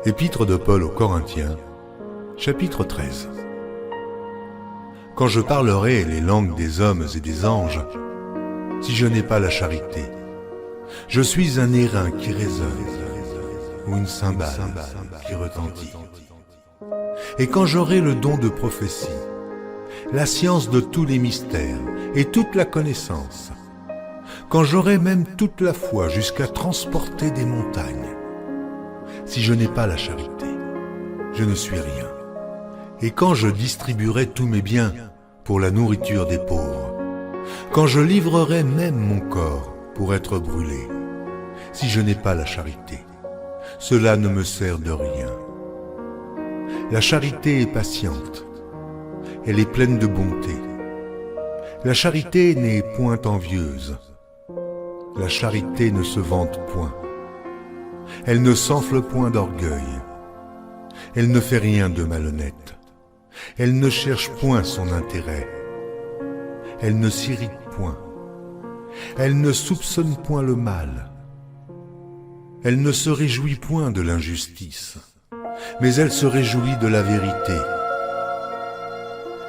Épître de Paul aux Corinthiens, chapitre 13. Quand je parlerai les langues des hommes et des anges, si je n'ai pas la charité, je suis un airain qui résonne ou une cymbale qui retentit. Et quand j'aurai le don de prophétie, la science de tous les mystères et toute la connaissance, quand j'aurai même toute la foi jusqu'à transporter des montagnes, si je n'ai pas la charité, je ne suis rien. Et quand je distribuerai tous mes biens pour la nourriture des pauvres, quand je livrerai même mon corps pour être brûlé, si je n'ai pas la charité, cela ne me sert de rien. La charité est patiente, elle est pleine de bonté. La charité n'est point envieuse, la charité ne se vante point. Elle ne s'enfle point d'orgueil, elle ne fait rien de malhonnête, elle ne cherche point son intérêt, elle ne s'irrite point, elle ne soupçonne point le mal, elle ne se réjouit point de l'injustice, mais elle se réjouit de la vérité.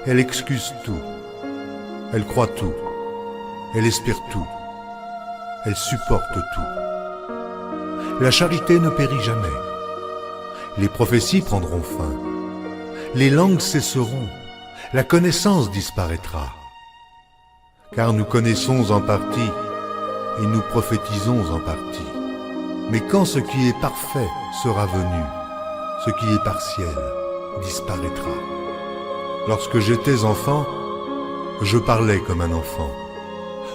Elle excuse tout, elle croit tout, elle espère tout, elle supporte tout. La charité ne périt jamais. Les prophéties prendront fin. Les langues cesseront. La connaissance disparaîtra. Car nous connaissons en partie et nous prophétisons en partie. Mais quand ce qui est parfait sera venu, ce qui est partiel disparaîtra. Lorsque j'étais enfant, je parlais comme un enfant.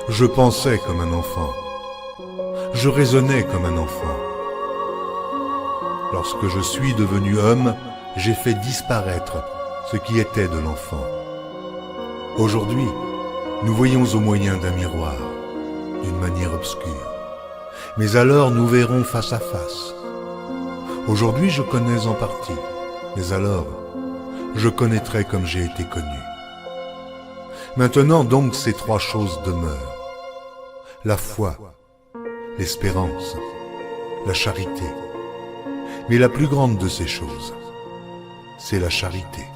Je pensais comme un enfant. Je raisonnais comme un enfant. Lorsque je suis devenu homme, j'ai fait disparaître ce qui était de l'enfant. Aujourd'hui, nous voyons au moyen d'un miroir, d'une manière obscure. Mais alors nous verrons face à face. Aujourd'hui, je connais en partie, mais alors, je connaîtrai comme j'ai été connu. Maintenant donc, ces trois choses demeurent. La foi, l'espérance, la charité. Mais la plus grande de ces choses, c'est la charité.